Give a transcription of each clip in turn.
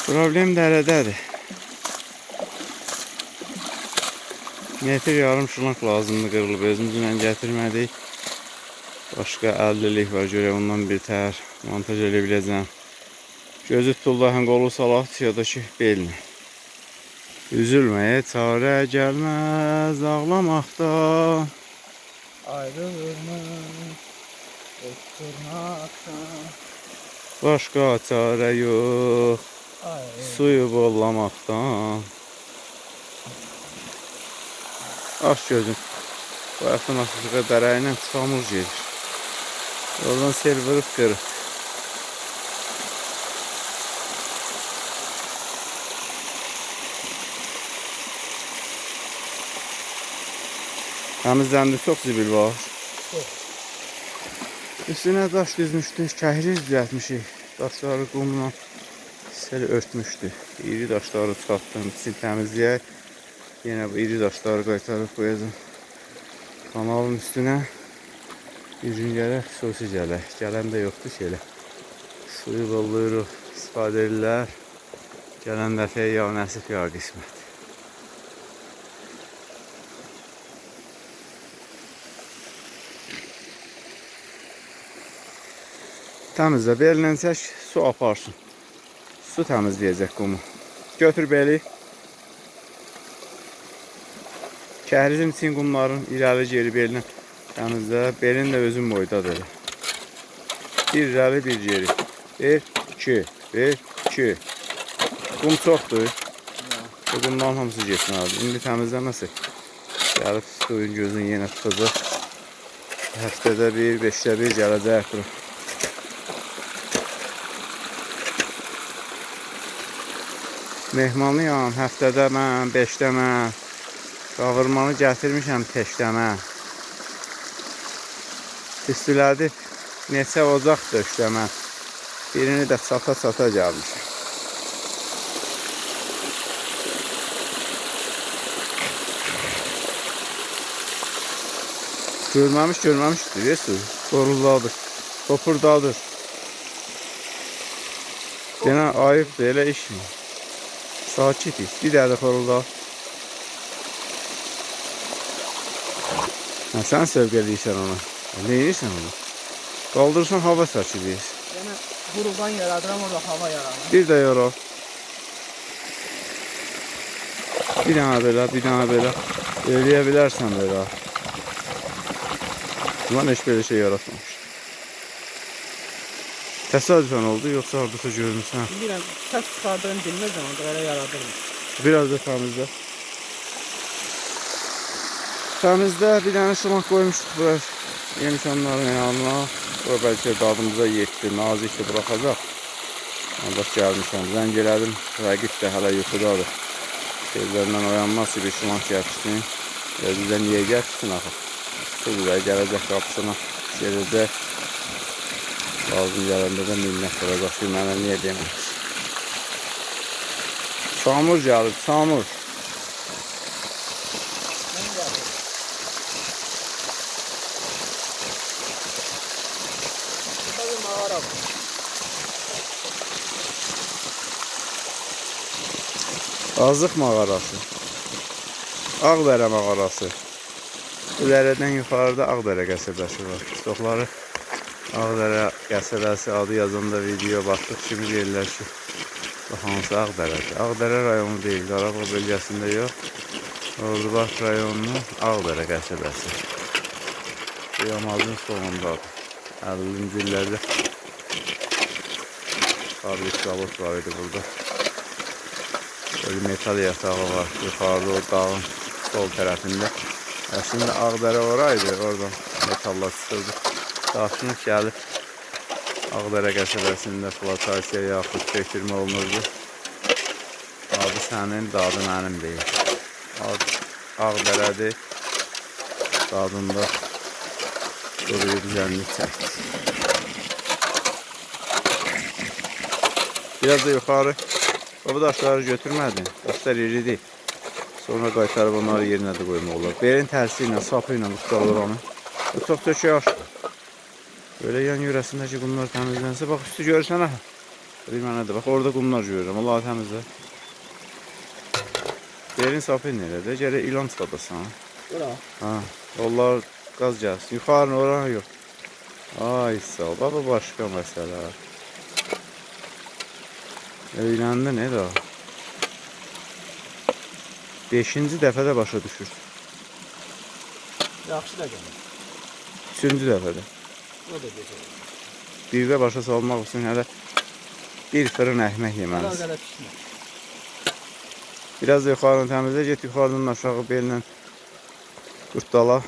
Problem dərədədir. Metre yarım şulank lazımdır, qırılıb. Özümüzlə gətirmədik. Başqa 50'lik var, görək ondan bir tər montaj edə biləcəm. Gözü tutuldu, həm qolu salaq ya da ki belini. Üzülməyə çarə gəlməz ağlamaqdan. Ayrılırmış tırnaqdan. Başqa çarə yox, suyu bollamaqdan. Aç gözüm. Bu hafta nasıl dərə ilə çamur gelir. Oradan sel vurub qırıb. Təmizləndi, çox zibil var. Üstünə daş düzmüşdük, kəhri düzəltmişik. Daşları qumla sel örtmüşdü. İri daşları çıxartdım, sil təmizləyək. Yenə bu iri daşları qaytarıb qoyacağım. Kanalın üstünə bir gün gələk, xüsusi gələk. Gələn də yoxdur ki elə. Suyu bollayırıq, istifadə edirlər. Gələn dəfəyə ya nəsib ya qismət. Təmizlə, belindən çək, su aparsın. Su təmizləyəcək qumu. Götür beli. Kəhrizin için qumların irəli geri belinə təmizlə. Belin də özün boydadır. Bir irəli, bir geri. 1, 2, 1, 2. Qum çoxdur. Bu qumdan hamısı getməlidir. İndi təmizləməsi. Gəlib suyun gözün yenə tutacaq. Həftədə bir, 5'də bir gələcək bura. Mehmanlıyam, həftədə mən, 5'də mən. Qavurmanı gətirmişəm teşləmə. İstilədi neçə ocaq döşləmə. Birini də çata gəlmişəm. Görməmişdir, su. Qoruldadır, topurdadır. Yenə ayıbdır, elə iş mi? Sakitik, bir də xorulda. Sən sövq eləyirsən ona. Ne edirsən onu? Qaldırırsan, hava saçılır. Yəni quruqdan yaradıram, orada hava yaranır. Bir də yorar. Bir dənə belə. Eləyə bilərsən belə. Ulan heç belə şey yaratmamış. Təsadüfən oldu, yoxsa hardasa görmüşsən? Bilirəm, səs çıxardığını bilməzəm, onda elə yaradırım. Biraz da təmizlə. Təmizlə, bir dənə şumak qoymuşduq bura. Yemişanların yanına. O bəlkə dadımıza yetdi, nazikdir bıraxacaq. Bax gəlmişəm, zəng elədim. Rəqib də hələ yuxudadır. Şeylərindən oyanmaz ki, bir şumak gəlmişsin. Bizə niyə gəlmişsin axı? Sözlər gələcək qapısına, gələcək. Lazım gələndə də minnət olacaq ki, mənə niyə demək. Çamur gəlib, çamur. Azıq mağarası. Ağdərə mağarası. Bu dərədən yuxarıda Ağdərə qəsəbəsi var. Çoxları Ağdərə qəsəbəsi adı yazanda video baxdıq kimi deyirlər ki, bu hansı Ağdərədir? Ağdərə rayonu deyil, Qarabağ bölgəsində yox. Ordubad rayonunun Ağdərə qəsəbəsi. Yamazın sonundadır. 50-ci illərdə fabrik zavod var idi burada. Böyle metal yatağı var. Yukarıda o dağın sol tərəfində. Əslində Ağdərə oraydı. Oradan metallar çıxırdı. Daşınıb gəlib Ağdərə qəsəbəsində flotasiya yaxud köçürmə olunurdu. Adı sənin, dadı mənim deyil. Ağdərədir. Dadında duruyub zənlik çəkdi. Biraz da yuxarı. Bu daşları götürmədin. Daşlar iridir. Sonra qaytarıb onları yerinə də qoymaq olur. Berin tərsi ilə, sapı ilə tutalır onu. Bu çox tökər. Böyle yan yörəsindəki bunlar təmizlənsə, bax üstü görürsən ha. Deyim mənə də bax, orada qumlar görürəm. Allah təmizlə. Yerin sapı nerede? Gərək ilan çıxadasan. Bura. Ha, onlar qaz gəlsin. Yuxarı oran yox. Ay sağ ol. Baba başqa məsələ. Öyrəndi nə də? 5-ci dəfədə başa düşür. Yaxşı da gəlir. 3-cü dəfədə. O da gözəl. Birdə başa salmaq üçün hələ bir fırın əhmək yeməlisən. Biraz da pişmir. Biraz da yuxarını təmizlə, get yuxarıdan aşağı bellə qurdala.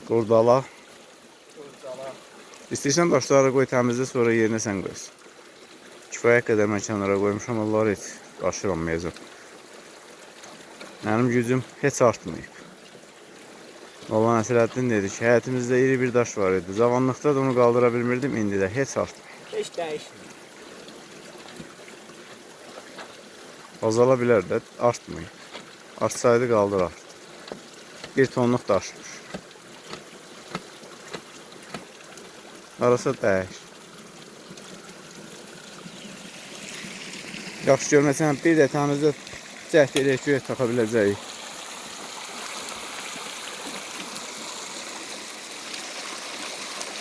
Qurcala. İstəyirsən daşları qoy təmizlə, sonra yerinə sən qoysun. Kifayət qədər mən kənara qoymuşam, onları heç aşıramayacaq. Mənim gücüm heç artmayıb. Molla Nəsrəddin dedi ki, həyətimizdə iri bir daş var idi. Zamanlıqda da onu qaldıra bilmirdim, indi də heç artmayıb. Heç dəyişmir. Azala bilər də, artmayıb. Artsaydı qaldırar. 1 tonluq daşmış. Arasa dəyiş. Yaxşı görməsən, bir də təmizdə cəhd edək ki, taxa biləcəyik.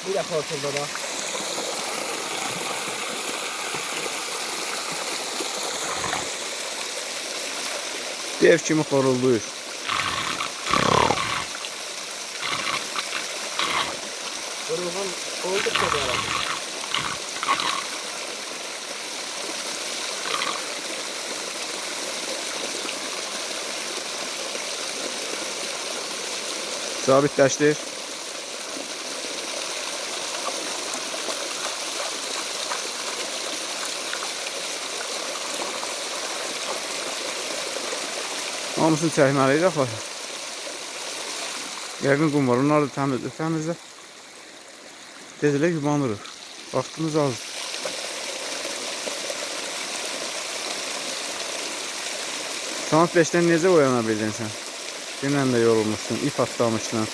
Bir dəfə ortada da. Bir ev kimi xorulduyur. Qurulğan olduqca da yaradır. Sabitləşdir. Hamısını çəkməliyik axı. Yəqin qum var, onları da təmizlə. Dezilə yubanırıq. Vaxtımız azdır. Saat 5-dən necə oyana bildin sən? Dünən də yorulmuşsun, ip atlamışsın.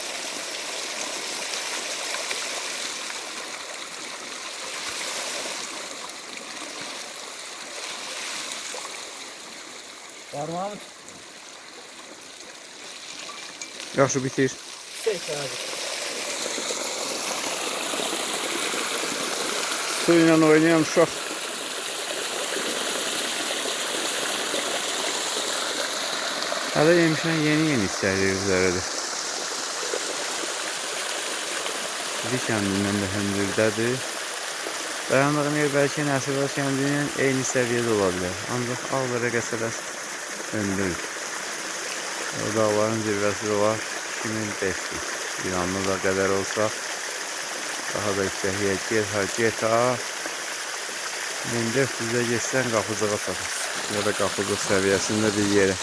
Parmağımı Yaxşı bitir. çək. Su ilə oynayan uşaq. Hələ yemişən yeni istəyir üzəridir. Bir kəndindən də hündürdədir. Dayandığım yer bəlkə Nəsibət kəndinin eyni səviyyədə ola bilər. Ancaq Ağdərə qəsəbəsi hündür. O dağların zirvəsi var 2500. İranlı da qədər olsa daha da yüksəkliyə get ha. 1400'e geçsen Qapıcığa çatır. Ya da Qapıcıq səviyyəsində bir yerə.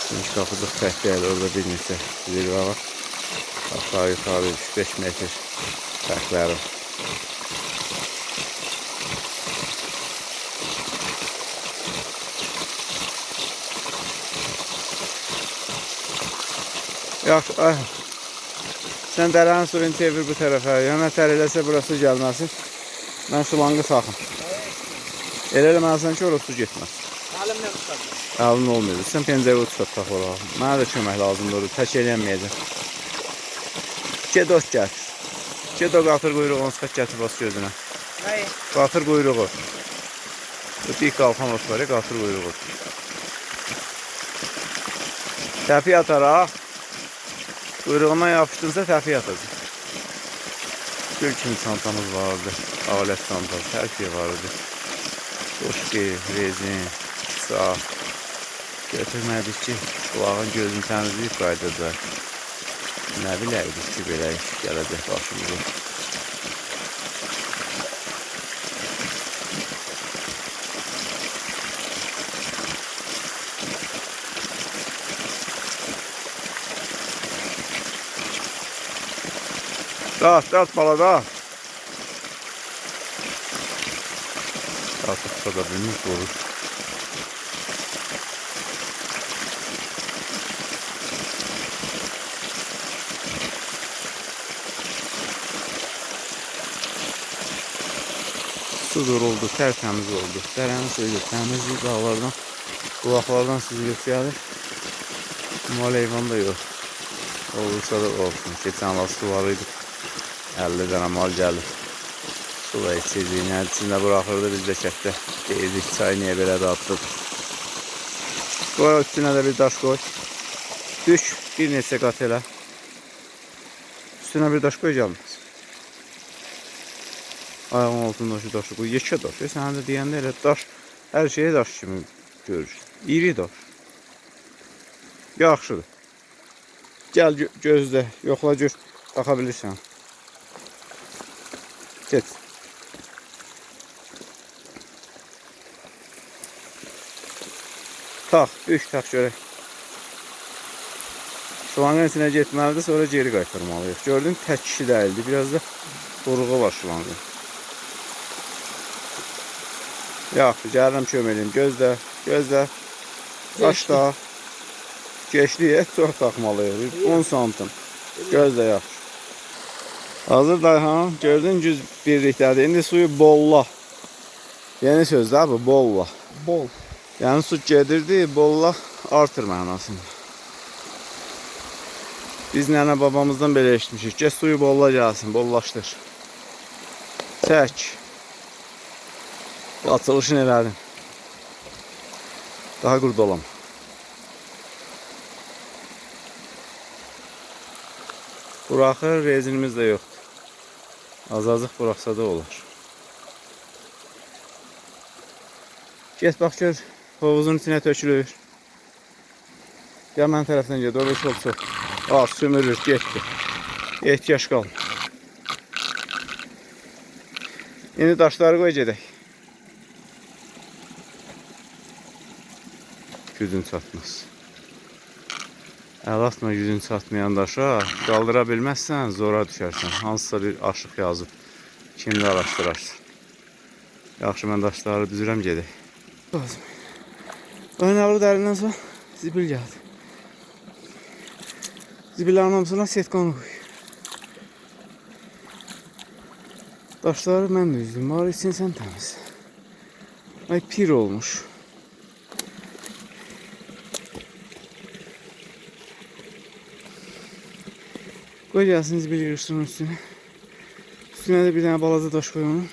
Çünki Qapıcıq tək deyil, orada bir neçə zirvə var. Aşağı yuxarı 3-5 metr fərqləri. Yaxşı, sən dərənin suyunu çevir bu tərəfə. Yəni tər eləsə burası gəlməsin. Mən şulangı saxım. Elə eləməlisən ki, orası su getməz. Əlimlə tutacaq. Əlin olmuyor. Sən pencəyə tutaq tax olaraq. Mənə də kömək lazımdır. Tək eləyəməyəcəm. Gedot gətir. Gedot qatır quyruğunu sıxaq gətir bas gözünə. Nəyi? Qatır quyruğu. Bir qalxan ot var ya, qatır quyruğu. Təpi atar ha. Quyruğundan yapışdınsa təpi atacaq. Gül kimi çantamız vardı. Alət çantası, hər şey vardı. Qoşqi, rezin, saat. Götürmədik ki, qulağın gözünü təmizləyib qaydacaq. Nə biləydik ki, belə iş gələcək başımıza. Dağıt bala dağıt. Artıq da bilmiş olur. Su duruldu, tertemiz oldu. Dərenin suyu təmizlik, dağlardan, bulaqlardan süzülüb gəlir. Mal heyvan da yox. Olursa da olsun. Keçən vaxt su var idi. 50 dənə mal gəlir. Su da içirdik. Nə içində buraxırdı biz də kətdə. Deyirdik çay niyə belə dadlıdır. Qoy üstünə də bir daş qoy. Dük bir neçə qat elə. Üstünə bir daş qoy gəlməz. Ayağın altındakı daşı qoy. Yekə daş. Sən də deyəndə elə daş hər şeyə daş kimi görür. İri daş. Yaxşıdır. Gəl gözlə, yoxla gör. Taxa bilirsən. Get. Tax, üç tax görək. Şılangın içinə getməlidir, sonra geri qaytarmalıyıq. Gördün, tək kişi dəyildi. Biraz da quruğu var şılangın. Yaxşı, gəlirəm köməliyim. Gözlə, gözlə. Qaşda. Geçliyə çox taxmalıyıq. 10 santim. Gözlə yaxşı. Hazır Dayhan, gördün güz birlikdədir. İndi suyu bolla. Yeni sözdür bu, bolla. Bol. Yəni su gedirdi, bolla artır mənasını. Biz nənə babamızdan belə eşitmişik. Get suyu bolla gəlsin, bollaşdır. Çək. Açılışını elədim. Daha qurd olam. Buraxır, rezinimiz də yoxdur. Az-azıq buraxsa da olar. Get bax gör, hovuzun içinə tökülür. Gəl mən tərəfdən ged, orada çox. Az sümürür, getdi. Ehtiyac qalın. İndi daşları qoy gedək. Gücün çatmaz. Əl atma gücün çatmayan daşa, qaldıra bilməzsən, zora düşərsən. Hansısa bir aşıq yazıb, kimdə araşdırarsan. Yaxşı, mən daşları düzürəm, gedək. Ön ağrı dərindən sonra zibil gəldi. Zibillərin hamısına setkanı qoy. Daşları mən də üzdüm, var için sən təmiz. Ay pir olmuş. Qoy gəlsin zibil yığışdırın üstünə. Üstünə də bir dənə balaca daş qoy onun.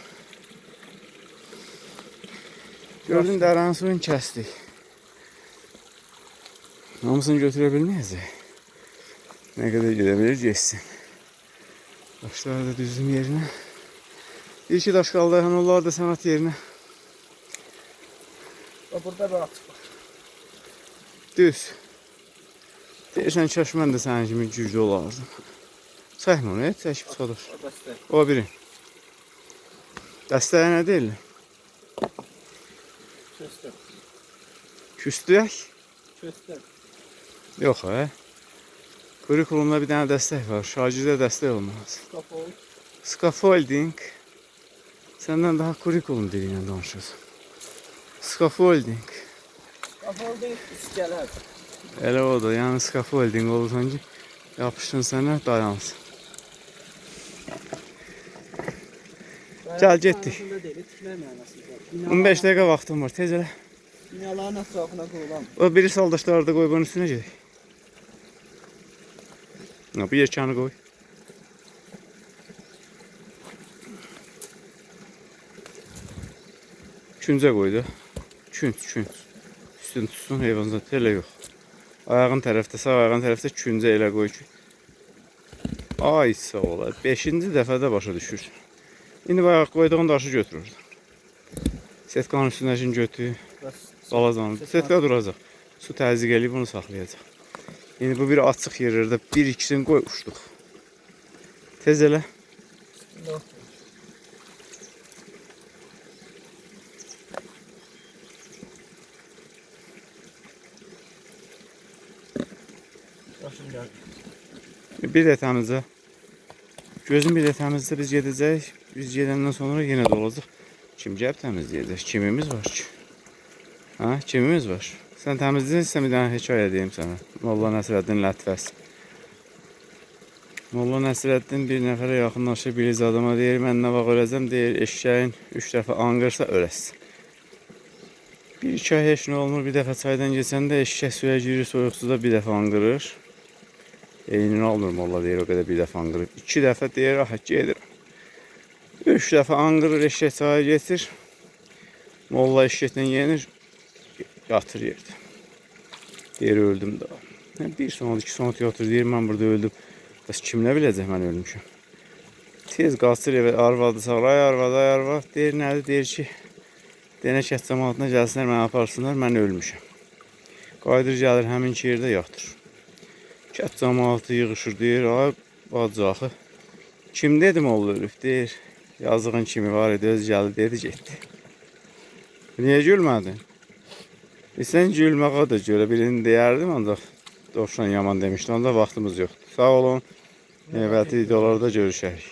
Gördün dərənin suyunu kəsdik. Hamısını götürə bilməyəcək. Nə qədər gedə bilir geçsin. Daşları da düzdüm yerinə. Bir iki daş qaldı, onlar da sənət yerinə. Burada bir açıq var. Düz. Deyirsən kaş mən də sənin kimi güclü olardım. Çəkmə onu, çəkib çalır. O biri. Dəstəyə nə deyil? Köstək. Küstüyək? Köstək. Yox, kurikulumda bir dənə dəstək var. Şagirdə dəstək olmaz. Scaffold. Scaffolding. Səndən daha kurikulum dili ilə danışırsan. Scaffolding. Scaffolding iskələr. Elə o da, yəni scaffolding olursan ki, yapışdın sənə dayansın. Gəl, getdik. 15 dəqiqə vaxtım var, tez elə. Binaların ətrafına qurulan. O biri saldaşları da qoy bunun üstünə gedək. Bu yekəni qoy. Küncə qoy da. Künc. Üstünü tutsun, heyvan zaten elə yox. Ayağın tərəfdə, sağ ayağın tərəfdə küncə elə qoy ki. Ay sağ ola. 5-ci dəfədə başa düşür. İndi bayaq qoyduğun daşı götürür. Setkanın üstündəkini götür. Balazanı. Setka duracaq. Su təzyiq eləyib bunu saxlayacaq. İndi bu bir açıq yerlərdə bir ikisini qoy uçduq. Tez elə. Bir də təmizlə. Gözün bir də təmizlə biz gedəcəyik. Biz gedəndən sonra yenə də olacaq. Kim gəlib təmizləyəcək? Kimimiz var ki? Ha, kimimiz var? Sən təmizləyirsən, bir dənə hekayə deyim sənə. Molla Nəsrəddin Lətvəs. Molla Nəsrəddin bir nəfərə yaxınlaşıb biliz adama deyir, mən nə vaxt öləcəm, deyir, eşşəyin 3 dəfə anqırsa öləsən. Bir iki ay heç nə olmur, bir dəfə çaydan geçəndə eşşək suya girir, soyuq suda bir dəfə anqırır. Eynin olmur molla deyir, o qədər bir dəfə anqırır. 2 dəfə deyir, ah, gedir. 3 dəfə anqırır, eşşək çaya getir. Molla eşşəkdən yenir, yatır yerdə. Deyir, öldüm də. Bir saat, 2 saat yatır, deyir, mən burada öldüm. Bəs kim nə biləcək mən ölmüşəm? Tez qaçır evə, arvadı sağır, ay arvad. Deyir, nədir? Deyir ki, denə kəs cəmaatına gəlsinlər, mənə aparsınlar, mən ölmüşəm. Qayıdır, gəlir, həmin ki yerdə yatır. Kət cəmaatı yığışır, deyir, ay bacı axı. Kim dedim oğlu ölüb? Deyir, yazığın kimi var idi, öz gəldi, dedi, getdi. Niyə gülmədin? Sən gülməyə da görə birini deyərdim, ancaq Dovşan yaman demişdi, onda vaxtımız yoxdur. Sağ olun, növbəti videolarda görüşərik.